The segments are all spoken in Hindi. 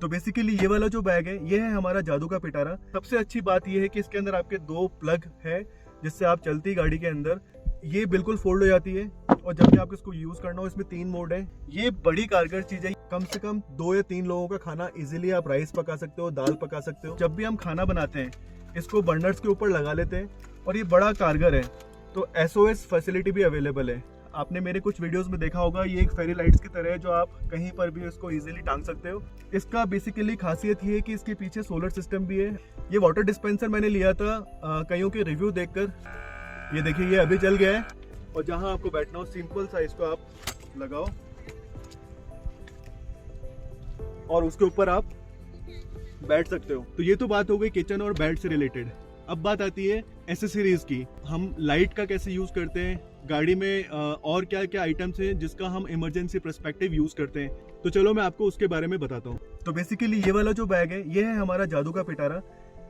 तो बेसिकली ये वाला जो बैग है ये है हमारा जादू का पिटारा। सबसे अच्छी बात ये है कि इसके अंदर आपके 2 प्लग है जिससे आप चलती गाड़ी के अंदर ये बिल्कुल फोल्ड हो जाती है और जब भी आपको इसको यूज करना हो इसमें 3 मोड है। ये बड़ी कारगर चीज है। कम से कम 2 या 3 लोगों का खाना इजीली आप राइस पका सकते हो, दाल पका सकते हो। जब भी हम खाना बनाते हैं इसको बर्नर्स के ऊपर लगा लेते हैं और ये बड़ा कारगर है। तो SOS फैसिलिटी भी अवेलेबल है। आपने मेरे कुछ वीडियोस में देखा होगा, ये एक फेरी लाइट्स की तरह है जो आप कहीं पर भी इसको इजीली टांग सकते हो। इसका बेसिकली खासियत ये है कि इसके पीछे सोलर सिस्टम भी है। ये वाटर डिस्पेंसर मैंने लिया था कईयों के रिव्यू देखकर। ये देखिए ये अभी चल गया है और जहां आपको बैठना हो सिंपल सा इसको आप लगाओ और उसके ऊपर आप बैठ सकते हो। तो ये तो बात हो गई किचन और बेड से रिलेटेड। अब बात आती है एसेसरीज की। हम लाइट का कैसे यूज करते हैं गाड़ी में, और क्या क्या आइटम्स हैं जिसका हम इमरजेंसी पर्सपेक्टिव यूज करते हैं। तो चलो मैं आपको उसके बारे में बताता हूँ। तो बेसिकली ये वाला जो बैग है ये है हमारा जादू का पिटारा,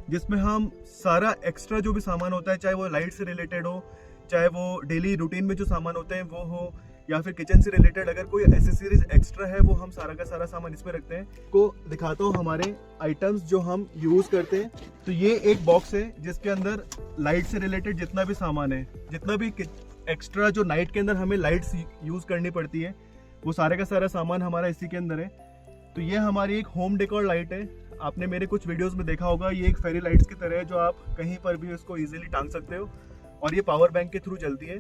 जिसमें हम सारा एक्स्ट्रा जो भी सामान होता है, चाहे वो लाइट से रिलेटेड हो, चाहे वो डेली रूटीन में जो सामान होते हैं वो हो, या फिर किचन से रिलेटेड अगर कोई एसेसरीज एक्स्ट्रा है वो हम सारा का सारा सामान इसमें रखते हैं। को दिखाता हूँ हमारे आइटम्स जो हम यूज करते हैं। तो ये एक बॉक्स है जिसके अंदर लाइट से रिलेटेड जितना भी सामान है, जितना भी एक्स्ट्रा जो नाइट के अंदर हमें लाइट्स यूज करनी पड़ती है, वो सारे का सारा सामान हमारा इसी के अंदर है। तो ये हमारी एक होम डेकोर लाइट है। आपने मेरे कुछ वीडियोस में देखा होगा, ये एक फेरी लाइट्स की तरह है जो आप कहीं पर भी इसको इजीली टांग सकते हो और ये पावर बैंक के थ्रू चलती है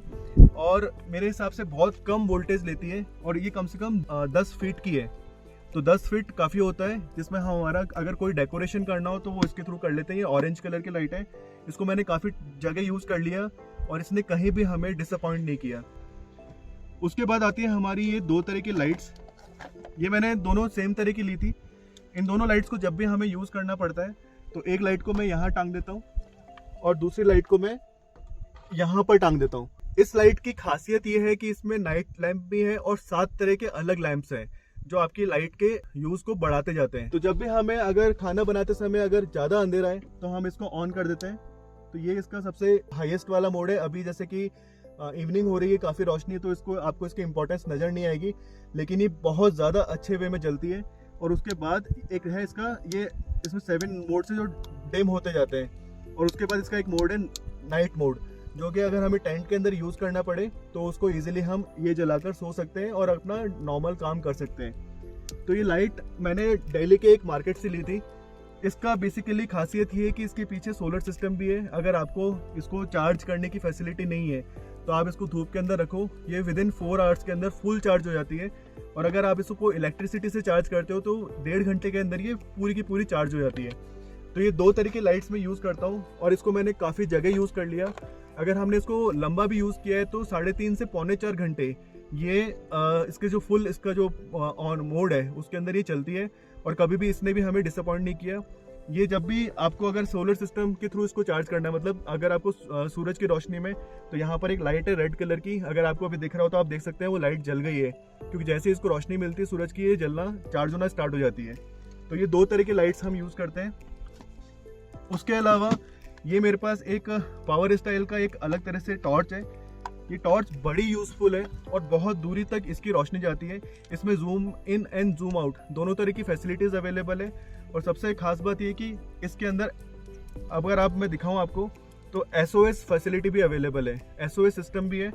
और मेरे हिसाब से बहुत कम वोल्टेज लेती है और ये कम से कम 10 फीट की है। तो 10 फीट काफ़ी होता है, जिसमें हमारा अगर कोई डेकोरेशन करना हो तो वो इसके थ्रू कर लेते हैं। ये ऑरेंज कलर की लाइट है, इसको मैंने काफ़ी जगह यूज़ कर लिया और इसने कहीं भी हमें डिसअपॉइंट नहीं किया। उसके बाद आती है हमारी ये 2 तरह की लाइट्स। ये मैंने दोनों सेम तरह की ली थी। इन दोनों लाइट्स को जब भी हमें यूज़ करना पड़ता है तो एक लाइट को मैं यहाँ टांग देता हूँ और दूसरी लाइट को मैं यहाँ पर टांग देता हूँ। इस लाइट की खासियत ये है कि इसमें नाइट लैंप भी है और 7 तरह के अलग लैंप्स हैं जो आपकी लाइट के यूज को बढ़ाते जाते हैं। तो जब भी हमें अगर खाना बनाते समय अगर ज्यादा अंधेरा है तो हम इसको ऑन कर देते हैं। तो ये इसका सबसे हाईएस्ट वाला मोड है। अभी जैसे कि इवनिंग हो रही है, काफी रोशनी है, तो इसको आपको इसकी इंपॉर्टेंस नजर नहीं आएगी, लेकिन ये बहुत ज्यादा अच्छे वे में जलती है। और उसके बाद एक है इसका, ये इसमें 7 मोड से जो डिम होते जाते हैं। और उसके बाद इसका एक मोड है नाइट मोड, जो कि अगर हमें टेंट के अंदर यूज करना पड़े तो उसको इजीली हम ये जलाकर सो सकते हैं और अपना नॉर्मल काम कर सकते हैं। तो ये लाइट मैंने दिल्ली के एक मार्केट से ली थी। इसका बेसिकली खासियत ये है कि इसके पीछे सोलर सिस्टम भी है। अगर आपको इसको चार्ज करने की फैसिलिटी नहीं है तो आप इसको धूप के अंदर रखो, ये विदिन 4 आवर्स के अंदर फुल चार्ज हो जाती है। और अगर आप इसको इलेक्ट्रिसिटी से चार्ज करते हो तो 1.5 घंटे के अंदर ये पूरी की पूरी चार्ज हो जाती है। तो ये 2 तरह की लाइट्स में यूज़ करता हूँ और इसको मैंने काफ़ी जगह यूज़ कर लिया। अगर हमने इसको लंबा भी यूज़ किया है तो 3.5 से पौने 4 घंटे ये इसके जो फुल इसका जो ऑन मोड है उसके अंदर ये चलती है और कभी भी इसने भी हमें डिसअपॉइंट नहीं किया। ये जब भी आपको अगर सोलर सिस्टम के थ्रू इसको चार्ज करना है, मतलब अगर आपको सूरज की रोशनी में, तो यहाँ पर एक लाइट है रेड कलर की, अगर आपको अभी दिख रहा हो तो आप देख सकते हैं वो लाइट जल गई है, क्योंकि जैसे इसको रोशनी मिलती है सूरज की ये जलना चार्ज होना स्टार्ट हो जाती है। तो ये 2 तरह की लाइट्स हम यूज़ करते हैं। उसके अलावा ये मेरे पास एक पावर स्टाइल का एक अलग तरह से टॉर्च है। ये टॉर्च बड़ी यूज़फुल है और बहुत दूरी तक इसकी रोशनी जाती है। इसमें zoom in and zoom out दोनों तरह की फैसिलिटीज़ अवेलेबल है। और सबसे खास बात ये कि इसके अंदर अगर आप मैं दिखाऊं आपको तो SOS फैसिलिटी भी अवेलेबल है, SOS सिस्टम भी है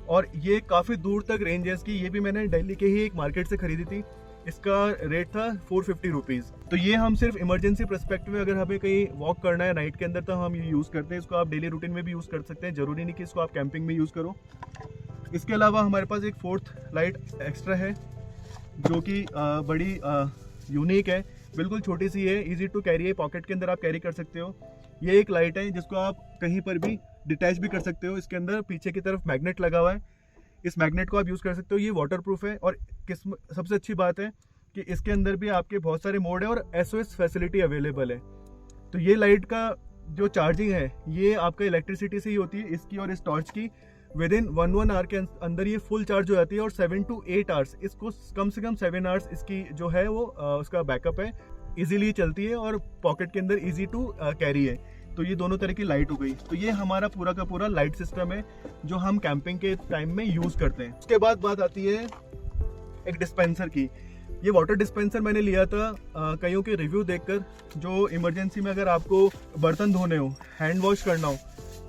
और ये काफ़ी दूर तक रेंज है इसकी। ये भी मैंने दिल्ली के ही एक मार्केट से खरीदी थी। इसका रेट था 450 रुपीज़। तो ये हम सिर्फ इमरजेंसी पर्सपेक्टिव में अगर हमें कहीं वॉक करना है नाइट के अंदर तो हम ये यूज़ करते हैं। इसको आप डेली रूटीन में भी यूज़ कर सकते हैं, ज़रूरी नहीं कि इसको आप कैंपिंग में यूज़ करो। इसके अलावा हमारे पास एक 4th लाइट एक्स्ट्रा है जो कि बड़ी यूनिक है, बिल्कुल छोटी सी है, इजी टू कैरी है, पॉकेट के अंदर आप कैरी कर सकते हो। ये एक लाइट है जिसको आप कहीं पर भी डिटैच भी कर सकते हो। इसके अंदर पीछे की तरफ मैग्नेट लगा हुआ है, इस मैग्नेट को आप यूज़ कर सकते हो। ये वाटरप्रूफ है और सबसे अच्छी बात है कि इसके अंदर भी आपके बहुत सारे मोड है और SOS फैसिलिटी अवेलेबल है। तो ये लाइट का जो चार्जिंग है ये आपका इलेक्ट्रिसिटी से ही होती है, इसकी और इस टॉर्च की। विदिन 1 आवर के अंदर ये फुल चार्ज हो जाती है और 7 to 8 आवर्स, इसको कम से कम 7 आवर्स इसकी जो है वो उसका बैकअप है, इजीली चलती है और पॉकेट के अंदर इजी टू कैरी है। तो ये दोनों तरह की लाइट हो गई। तो ये हमारा पूरा का पूरा लाइट सिस्टम है जो हम कैंपिंग के टाइम में यूज़ करते हैं। उसके बाद बात आती है एक डिस्पेंसर की। ये वाटर डिस्पेंसर मैंने लिया था कईयों के रिव्यू देखकर, जो इमरजेंसी में अगर आपको बर्तन धोने हो, हैंड वॉश करना हो,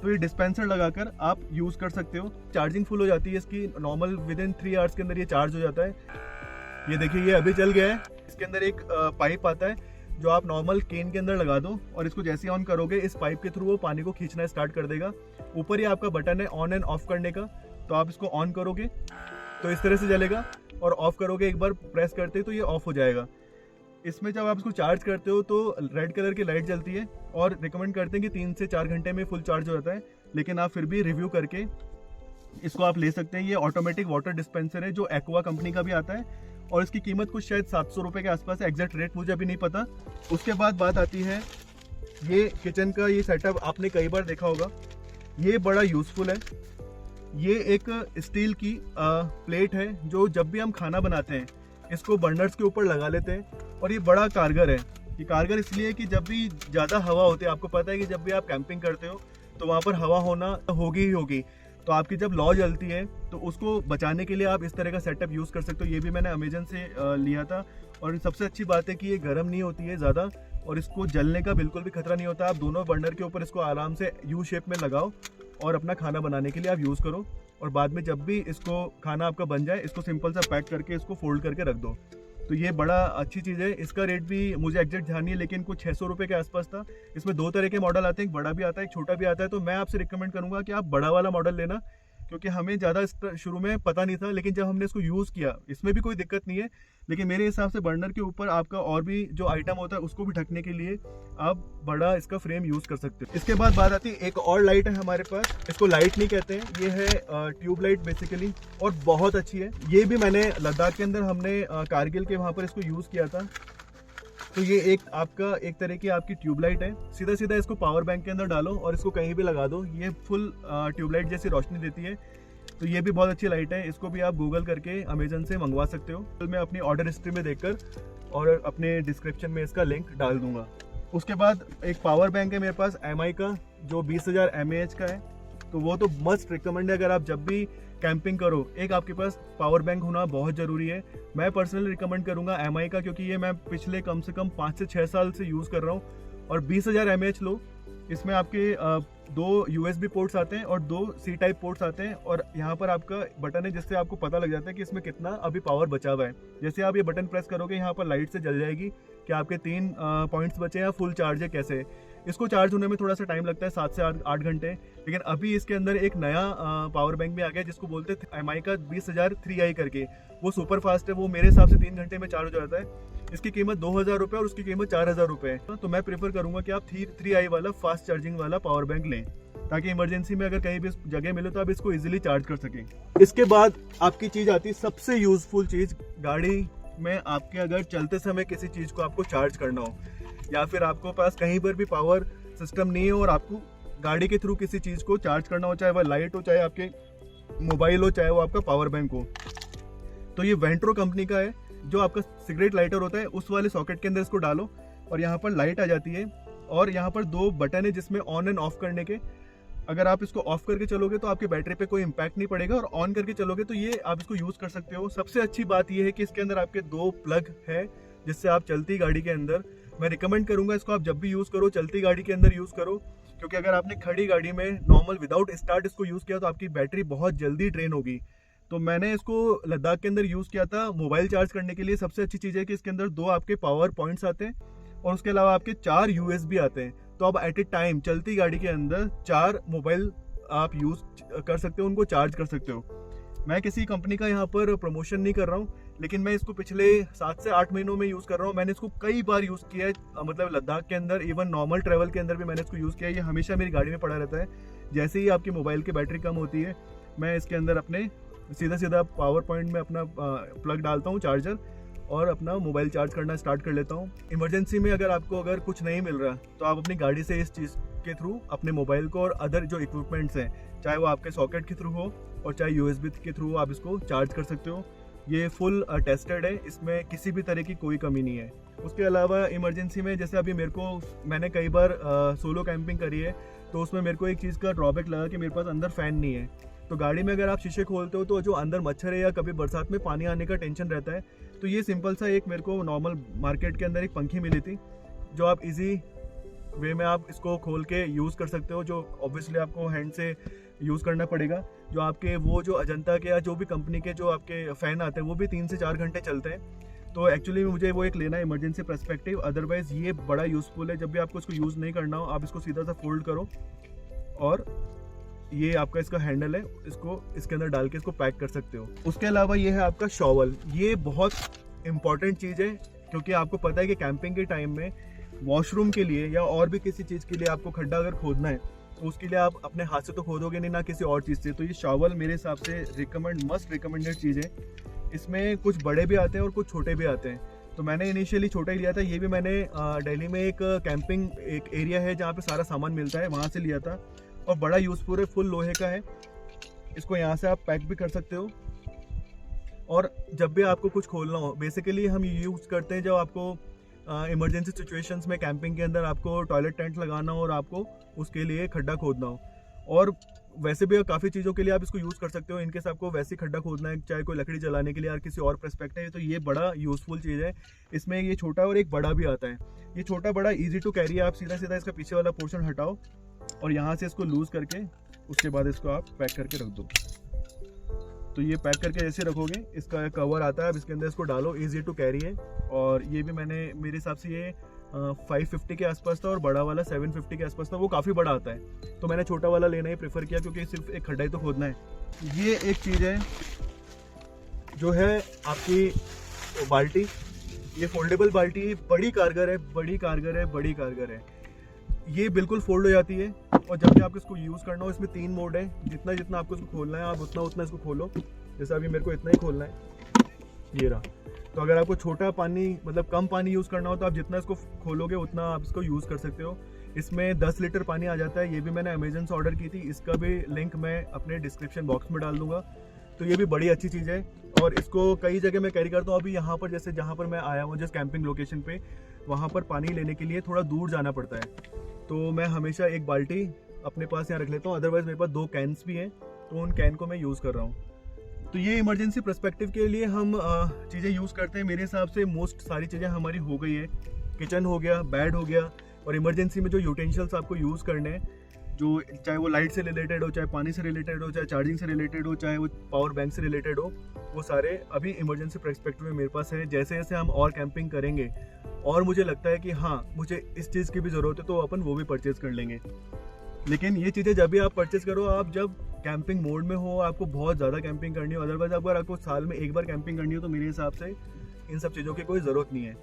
तो ये डिस्पेंसर लगाकर आप यूज़ कर सकते हो। चार्जिंग फुल हो जाती है इसकी, नॉर्मल विद इन 3 आवर्स के अंदर ये चार्ज हो जाता है। ये देखिए ये अभी चल गया है। इसके अंदर एक पाइप आता है जो आप नॉर्मल केन के अंदर लगा दो और इसको जैसे ही ऑन करोगे इस पाइप के थ्रू वो पानी को खींचना स्टार्ट कर देगा। ऊपर ही आपका बटन है ऑन एंड ऑफ करने का, तो आप इसको ऑन करोगे तो इस तरह से जलेगा और ऑफ करोगे एक बार प्रेस करते तो ये ऑफ हो जाएगा। इसमें जब आप इसको चार्ज करते हो तो रेड कलर की लाइट जलती है और रिकमेंड करते हैं कि 3 से 4 घंटे में फुल चार्ज हो जाता है, लेकिन आप फिर भी रिव्यू करके इसको आप ले सकते हैं। ये ऑटोमेटिक वाटर डिस्पेंसर है जो एक्वा कंपनी का भी आता है और इसकी कीमत कुछ शायद 700 रुपये के आसपास है, एग्जैक्ट रेट मुझे अभी नहीं पता। उसके बाद बात आती है ये किचन का, ये सेटअप आपने कई बार देखा होगा, ये बड़ा यूज़फुल है। ये एक स्टील की प्लेट है जो जब भी हम खाना बनाते हैं इसको बर्नर्स के ऊपर लगा लेते हैं और ये बड़ा कारगर है। ये कारगर इसलिए कि जब भी ज़्यादा हवा होती है, आपको पता है कि जब भी आप कैंपिंग करते हो तो वहाँ पर हवा होना होगी ही होगी, तो आपकी जब लौ जलती है तो उसको बचाने के लिए आप इस तरह का सेटअप यूज़ कर सकते हो। ये भी मैंने अमेजन से लिया था और सबसे अच्छी बात है कि ये गर्म नहीं होती है ज़्यादा और इसको जलने का बिल्कुल भी खतरा नहीं होता। आप दोनों बर्नर के ऊपर इसको आराम से यू शेप में लगाओ और अपना खाना बनाने के लिए आप यूज़ करो और बाद में जब भी इसको खाना आपका बन जाए इसको सिंपल सा पैक करके इसको फोल्ड करके रख दो। तो ये बड़ा अच्छी चीज़ है। इसका रेट भी मुझे एग्जैक्ट ध्यान नहीं है लेकिन कुछ 600 रुपये के आसपास था। इसमें 2 तरह के मॉडल आते हैं, एक बड़ा भी आता है एक छोटा भी आता है। तो मैं आपसे रिकमेंड करूँगा कि आप बड़ा वाला मॉडल लेना, क्योंकि हमें ज़्यादा शुरू में पता नहीं था, लेकिन जब हमने इसको यूज़ किया इसमें भी कोई दिक्कत नहीं है। लेकिन मेरे हिसाब से बर्नर के ऊपर आपका और भी जो आइटम होता है उसको भी ढकने के लिए आप बड़ा इसका फ्रेम यूज़ कर सकते हो। इसके बाद बात आती है एक और लाइट है हमारे पास, इसको लाइट नहीं कहते हैं, ये है ट्यूब लाइट बेसिकली और बहुत अच्छी है। ये भी मैंने लद्दाख के अंदर हमने कारगिल के वहाँ पर इसको यूज़ किया था। तो ये एक आपका एक तरह की आपकी ट्यूबलाइट है। सीधा सीधा इसको पावर बैंक के अंदर डालो और इसको कहीं भी लगा दो, ये फुल ट्यूबलाइट जैसी रोशनी देती है। तो ये भी बहुत अच्छी लाइट है। इसको भी आप गूगल करके अमेजन से मंगवा सकते हो। मैं अपनी ऑर्डर हिस्ट्री में देखकर और अपने डिस्क्रिप्शन में इसका लिंक डाल दूंगा। उसके बाद एक पावर बैंक है मेरे पास MI का जो 20,000 mAh का है, तो वो तो मस्ट रिकमेंड है। अगर आप जब भी कैंपिंग करो एक आपके पास पावर बैंक होना बहुत ज़रूरी है। मैं पर्सनली रिकमेंड करूंगा MI का, क्योंकि ये मैं पिछले कम से कम 5 से 6 साल से यूज़ कर रहा हूँ। और 20,000 mAh लो, इसमें आपके 2 USB पोर्ट्स आते हैं और 2 C टाइप पोर्ट्स आते हैं और यहाँ पर आपका बटन है जिससे आपको पता लग जाता है कि इसमें कितना अभी पावर बचा हुआ है। जैसे आप ये बटन प्रेस करोगे यहाँ पर लाइट से जल जाएगी कि आपके 3 पॉइंट्स बचे हैं, फुल चार्ज है कैसे। इसको चार्ज होने में थोड़ा सा टाइम लगता है 7 से 8 घंटे। लेकिन अभी इसके अंदर एक नया पावर बैंक भी आ गया जिसको बोलते हैं MI का 20,000 3i करके। वो सुपर फास्ट है, वो मेरे हिसाब से 3 घंटे में चार्ज हो जाता है। इसकी कीमत 2,000 रुपये और उसकी कीमत 4,000 रुपये है। तो मैं प्रेफर करूंगा कि आप 3i वाला फास्ट चार्जिंग वाला पावर बैंक लें, ताकि इमरजेंसी में अगर कहीं भी जगह मिले तो आप इसको इजीली चार्ज कर सकें। इसके बाद आपकी चीज़ आती है सबसे यूजफुल चीज़, गाड़ी में आपके अगर चलते समय किसी चीज़ को आपको चार्ज करना हो या फिर आपको पास कहीं पर भी पावर सिस्टम नहीं है और आपको गाड़ी के थ्रू किसी चीज़ को चार्ज करना हो, चाहे वह लाइट हो, चाहे आपके मोबाइल हो, चाहे वो आपका पावर बैंक हो, तो ये वेंट्रो कंपनी का है। जो आपका सिगरेट लाइटर होता है उस वाले सॉकेट के अंदर इसको डालो और यहाँ पर लाइट आ जाती है और यहाँ पर 2 बटन है जिसमें ऑन एंड ऑफ करने के। अगर आप इसको ऑफ करके चलोगे तो आपकी बैटरी पे कोई इम्पैक्ट नहीं पड़ेगा और ऑन करके चलोगे तो ये आप इसको यूज़ कर सकते हो। सबसे अच्छी बात ये है कि इसके अंदर आपके 2 प्लग है जिससे आप चलती गाड़ी के अंदर, मैं रिकमेंड करूंगा इसको आप जब भी यूज़ करो चलती गाड़ी के अंदर यूज़ करो, क्योंकि अगर आपने खड़ी गाड़ी में नॉर्मल विदाउट स्टार्ट इसको यूज़ किया तो आपकी बैटरी बहुत जल्दी ड्रेन होगी। तो मैंने इसको लद्दाख के अंदर यूज़ किया था मोबाइल चार्ज करने के लिए। सबसे अच्छी चीज़ है कि इसके अंदर 2 आपके पावर पॉइंट्स आते हैं और उसके अलावा आपके 4 USB आते हैं। तो आप एट ए टाइम चलती गाड़ी के अंदर 4 मोबाइल आप यूज़ कर सकते हो, उनको चार्ज कर सकते हो। मैं किसी कंपनी का यहाँ पर प्रमोशन नहीं कर रहा हूँ, लेकिन मैं इसको पिछले 7 से 8 महीनों में यूज़ कर रहा हूँ। मैंने इसको कई बार यूज़ किया है, मतलब लद्दाख के अंदर, इवन नॉर्मल ट्रैवल के अंदर भी मैंने इसको यूज़ किया है। ये हमेशा मेरी गाड़ी में पड़ा रहता है। जैसे ही आपकी मोबाइल की बैटरी कम होती है मैं इसके अंदर अपने सीधा पावर पॉइंट में अपना प्लग डालता हूँ चार्जर और अपना मोबाइल चार्ज करना स्टार्ट कर लेता हूँ। इमरजेंसी में अगर कुछ नहीं मिल रहा तो आप अपनी गाड़ी से इस चीज़ के थ्रू अपने मोबाइल को और अदर जो इक्विपमेंट्स हैं, चाहे वो आपके सॉकेट के थ्रू हो और चाहे USB के थ्रू आप इसको चार्ज कर सकते हो। ये फुल टेस्टेड है, इसमें किसी भी तरह की कोई कमी नहीं है। उसके अलावा इमरजेंसी में जैसे अभी मैंने कई बार सोलो कैंपिंग करी है, तो उसमें मेरे को एक चीज़ का ड्रॉबैक लगा कि मेरे पास अंदर फ़ैन नहीं है। तो गाड़ी में अगर आप शीशे खोलते हो तो जो अंदर मच्छर है या कभी बरसात में पानी आने का टेंशन रहता है, तो ये सिंपल सा एक मेरे को नॉर्मल मार्केट के अंदर एक पंखी मिली थी, जो आप इजी वे में आप इसको खोल के यूज़ कर सकते हो, जो ऑब्वियसली आपको हैंड से यूज़ करना पड़ेगा। जो आपके वो जो अजंता के या जो भी कंपनी के जो आपके फ़ैन आते हैं वो भी 3 से 4 घंटे चलते हैं। तो एक्चुअली मुझे वो एक लेना है इमरजेंसी पर्सपेक्टिव, अदरवाइज़ ये बड़ा यूज़फुल है। जब भी आपको इसको यूज़ नहीं करना हो, आप इसको सीधा सा फोल्ड करो और ये आपका इसका हैंडल है, इसको इसके अंदर डाल के इसको पैक कर सकते हो। उसके अलावा ये है आपका शॉवल। ये बहुत इंपॉर्टेंट चीज़ है, क्योंकि आपको पता है कि कैंपिंग के टाइम में वॉशरूम के लिए या और भी किसी चीज़ के लिए आपको खड्डा अगर खोदना है तो उसके लिए आप अपने हाथ से तो खोदोगे नहीं, ना किसी और चीज़ से। तो ये शॉवल मेरे हिसाब से मस्ट रिकमेंडेड चीज़ है। इसमें कुछ बड़े भी आते हैं और कुछ छोटे भी आते हैं। तो मैंने इनिशियली छोटा ही लिया था। ये भी मैंने दिल्ली में एक कैंपिंग एक एरिया है जहाँ पे सारा सामान मिलता है, वहाँ से लिया था और बड़ा यूज़फुल है। फुल लोहे का है, इसको यहाँ से आप पैक भी कर सकते हो। और जब भी आपको कुछ खोलना हो, बेसिकली हम यूज़ करते हैं जब आपको इमरजेंसी सिचुएशंस में कैंपिंग के अंदर आपको टॉयलेट टेंट लगाना हो और आपको उसके लिए खड्डा खोदना हो। और वैसे भी काफ़ी चीज़ों के लिए आप इसको यूज़ कर सकते हो। इनकेस आपको वैसे ही खड्डा खोदना है, चाहे कोई लकड़ी जलाने के लिए या किसी और पर्सपेक्टिव है, तो ये बड़ा यूज़फुल चीज़ है। इसमें ये छोटा और एक बड़ा भी आता है। ये छोटा बड़ा ईजी टू कैरी है। आप सीधा सीधा इसका पीछे वाला पोर्शन हटाओ और यहाँ से इसको लूज़ करके उसके बाद इसको आप पैक करके रख दो। तो ये पैक करके ऐसे रखोगे, इसका कवर आता है, अब इसके अंदर इसको डालो, इजी टू कैरी है। और ये भी मैंने मेरे हिसाब से ये 550 के आसपास था और बड़ा वाला 750 के आसपास था। वो काफ़ी बड़ा आता है, तो मैंने छोटा वाला लेना ही प्रेफर किया, क्योंकि सिर्फ एक खड्डा ही तो खोदना है। ये एक चीज़ है जो है आपकी बाल्टी। ये फोल्डेबल बाल्टी बड़ी कारगर है, बड़ी कारगर है, बड़ी कारगर है। ये बिल्कुल फोल्ड हो जाती है और जब भी आपको इसको यूज़ करना हो, इसमें 3 मोड है। जितना जितना आपको इसको खोलना है आप उतना इसको खोलो। जैसे अभी मेरे को इतना ही खोलना है, ये रहा। तो अगर आपको छोटा पानी मतलब कम पानी यूज़ करना हो तो आप जितना इसको खोलोगे उतना आप इसको यूज़ कर सकते हो। इसमें 10 लीटर पानी आ जाता है। ये भी मैंने अमेजन से ऑर्डर की थी, इसका भी लिंक मैं अपने डिस्क्रिप्शन बॉक्स में डाल दूंगा। तो ये भी बड़ी अच्छी चीज़ है और इसको कई जगह मैं कैरी करता हूँ। अभी यहाँ पर जैसे जहाँ पर मैं आया हूँ जिस कैंपिंग लोकेशन पे, वहाँ पर पानी लेने के लिए थोड़ा दूर जाना पड़ता है। तो मैं हमेशा एक बाल्टी अपने पास यहाँ रख लेता हूँ। अदरवाइज़ मेरे पास 2 कैंस भी हैं, तो उन कैन को मैं यूज़ कर रहा हूँ। तो ये इमरजेंसी पर्सपेक्टिव के लिए हम चीज़ें यूज़ करते हैं। मेरे हिसाब से मोस्ट सारी चीज़ें हमारी हो गई है। किचन हो गया, बेड हो गया, और इमरजेंसी में जो यूटेंशिल्स आपको यूज़ करने हैं, जो चाहे वो लाइट से रिलेटेड हो, चाहे पानी से रिलेटेड हो, चाहे चार्जिंग से रिलेटेड हो, चाहे वो पावर बैंक से रिलेटेड हो, वो सारे अभी इमरजेंसी पर्सपेक्टिव में मेरे पास है। जैसे जैसे हम और कैंपिंग करेंगे और मुझे लगता है कि हाँ मुझे इस चीज़ की भी ज़रूरत है, तो अपन वो भी परचेज़ कर लेंगे। लेकिन ये चीज़ें जब भी आप परचेज़ करो, आप जब कैंपिंग मोड में हो, आपको बहुत ज़्यादा कैंपिंग करनी हो। अदरवाइज़ अगर आपको साल में एक बार कैंपिंग करनी हो तो मेरे हिसाब से इन सब चीज़ों की कोई ज़रूरत नहीं है।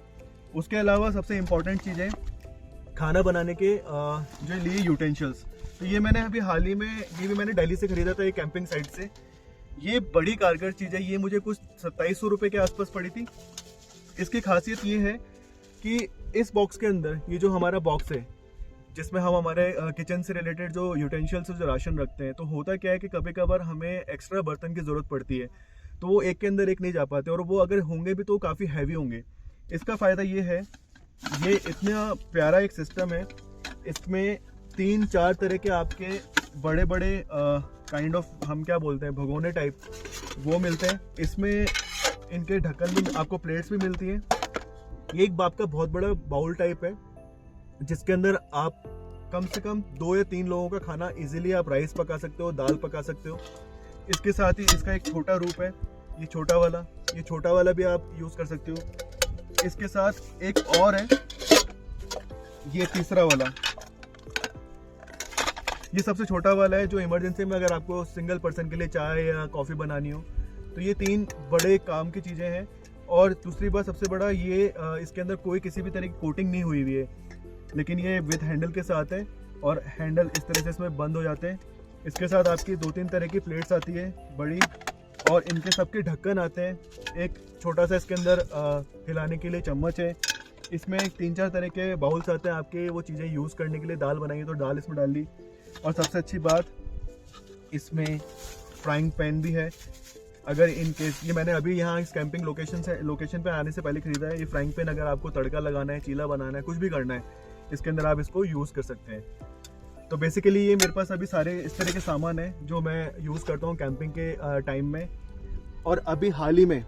उसके अलावा सबसे इम्पॉर्टेंट चीज़ है खाना बनाने के जो लिए यूटेंशिल्स। तो ये मैंने अभी हाल ही में, ये भी मैंने दिल्ली से ख़रीदा था एक कैंपिंग साइट से। ये बड़ी कारगर चीज़ है। ये मुझे कुछ 2700 रुपये के आसपास पड़ी थी। इसकी खासियत ये है कि इस बॉक्स के अंदर, ये जो हमारा बॉक्स है जिसमें हम हमारे किचन से रिलेटेड जो यूटेंशिल्स जो राशन रखते हैं, तो होता क्या है कि कभी कभार हमें एक्स्ट्रा बर्तन की ज़रूरत पड़ती है, तो वो एक के अंदर एक नहीं जा पाते, और वो अगर होंगे भी तो काफ़ी हैवी होंगे। इसका फ़ायदा ये है, ये इतना प्यारा एक सिस्टम है। इसमें 3-4 तरह के आपके बड़े बड़े काइंड ऑफ, हम क्या बोलते हैं, भगोने टाइप, वो मिलते हैं। इसमें इनके ढक्कन भी आपको, प्लेट्स भी मिलती हैं। ये एक बाप का बहुत बड़ा बाउल टाइप है जिसके अंदर आप कम से कम 2 या 3 लोगों का खाना इजीली आप राइस पका सकते हो, दाल पका सकते हो। इसके साथ ही इसका एक छोटा रूप है, ये छोटा वाला भी आप यूज़ कर सकते हो। इसके साथ एक और है, ये तीसरा वाला, ये सबसे छोटा वाला है, जो इमरजेंसी में अगर आपको सिंगल पर्सन के लिए चाय या कॉफ़ी बनानी हो। तो ये 3 बड़े काम की चीज़ें हैं। और दूसरी बात सबसे बड़ा, ये इसके अंदर कोई किसी भी तरह की कोटिंग नहीं हुई हुई है, लेकिन ये विद हैंडल के साथ है और हैंडल इस तरह से इसमें बंद हो जाते हैं। इसके साथ आपकी 2-3 तरह की प्लेट्स आती है बड़ी, और इनके सबके ढक्कन आते हैं। एक छोटा सा इसके अंदर हिलाने के लिए चम्मच है। इसमें 3-4 तरह के बाउल्स आते हैं आपके, वो चीज़ें यूज़ करने के लिए। दाल बनाइए तो दाल इसमें डाल ली। और सबसे अच्छी बात, इसमें फ्राइंग पैन भी है। अगर इन केस, ये मैंने अभी यहाँ इस कैंपिंग लोकेशन पे आने से पहले ख़रीदा है। ये फ्राइंग पैन अगर आपको तड़का लगाना है, चीला बनाना है, कुछ भी करना है, इसके अंदर आप इसको यूज़ कर सकते हैं। तो बेसिकली ये मेरे पास अभी सारे इस तरह के सामान हैं जो मैं यूज़ करता हूँ कैंपिंग के टाइम में। और अभी हाल ही में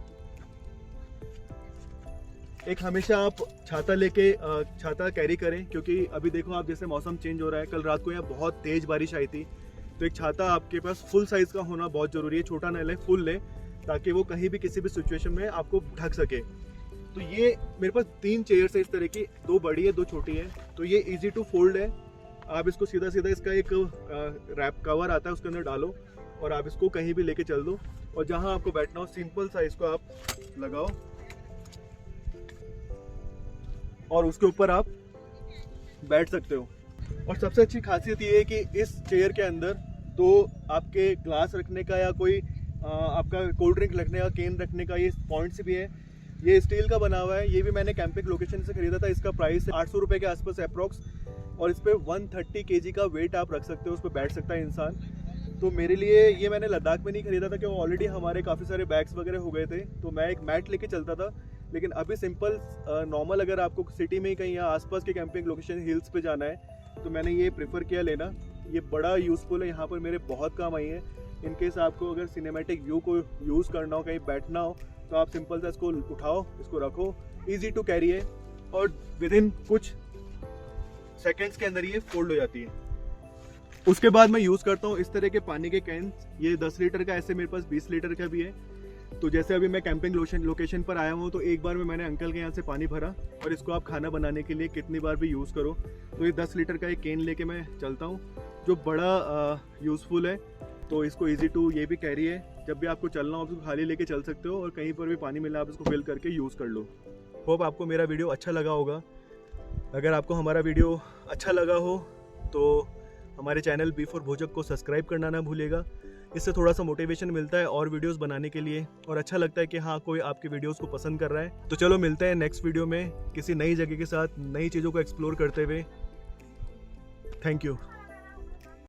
एक हमेशा आप छाता लेके छाता कैरी करें, क्योंकि अभी देखो आप जैसे मौसम चेंज हो रहा है, कल रात को यहाँ बहुत तेज़ बारिश आई थी, तो एक छाता आपके पास फुल साइज़ का होना बहुत ज़रूरी है। छोटा ना ले, फुल ले, ताकि वो कहीं भी किसी भी सिचुएशन में आपको ढक सके। तो ये मेरे पास 3 चेयर्स है इस तरह की, 2 बड़ी है 2 छोटी है। तो ये इजी टू फोल्ड है, आप इसको सीधा सीधा इसका एक रैप कवर आता है उसके अंदर डालो और आप इसको कहीं भी लेके चल दो, और जहां आपको बैठना हो सिंपल सा इसको आप लगाओ और उसके ऊपर आप बैठ सकते हो। और सबसे अच्छी खासियत ये है कि इस चेयर के अंदर तो आपके ग्लास रखने का या कोई आपका कोल्ड ड्रिंक रखने का केन रखने का ये पॉइंट्स भी है। ये स्टील का बना हुआ है, ये भी मैंने कैंपिंग लोकेशन से खरीदा था। इसका प्राइस है 800 रुपये के आसपास अप्रॉक्स, और इस पर 130 kg का वेट आप रख सकते हो, उस पर बैठ सकता है इंसान। तो मेरे लिए ये मैंने लद्दाख में नहीं खरीदा था, क्योंकि ऑलरेडी हमारे काफ़ी सारे बैग्स वगैरह हो गए थे, तो मैं एक मैट लेके चलता था। लेकिन अभी सिंपल नॉर्मल अगर आपको सिटी में ही कहीं या आसपास के कैंपिंग लोकेशन हिल्स पे जाना है, तो मैंने ये प्रेफर किया लेना। ये बड़ा यूज़फुल है, यहाँ पर मेरे बहुत काम आई है। इनकेस आपको अगर सिनेमैटिक व्यू को यूज़ करना हो, कहीं बैठना हो, तो आप सिंपल सा इसको उठाओ, इसको रखो, ईजी टू कैरी है, और विद इन कुछ सेकेंड्स के अंदर ये फोल्ड हो जाती है। उसके बाद मैं यूज़ करता हूँ इस तरह के पानी के कैन। ये 10 लीटर का, ऐसे मेरे पास 20 लीटर का भी है। तो जैसे अभी मैं कैंपिंग लोकेशन पर आया हूँ, तो एक बार में मैंने अंकल के यहाँ से पानी भरा, और इसको आप खाना बनाने के लिए कितनी बार भी यूज़ करो। तो ये 10 लीटर का एक कैन लेके मैं चलता हूँ, जो बड़ा यूज़फुल है। तो इसको ईजी टू ये भी कैरी है, जब भी आपको चलना हो आप इसको खाली लेके चल सकते हो, और कहीं पर भी पानी मिला आप इसको फिल करके यूज़ कर लो। होप आपको मेरा वीडियो अच्छा लगा होगा। अगर आपको हमारा वीडियो अच्छा लगा हो तो हमारे चैनल बी फॉर भोजक को सब्सक्राइब करना ना भूलिएगा। इससे थोड़ा सा मोटिवेशन मिलता है और वीडियोस बनाने के लिए, और अच्छा लगता है कि हाँ कोई आपके वीडियोस को पसंद कर रहा है। तो चलो मिलते हैं नेक्स्ट वीडियो में किसी नई जगह के साथ, नई चीज़ों को एक्सप्लोर करते हुए। Thank you.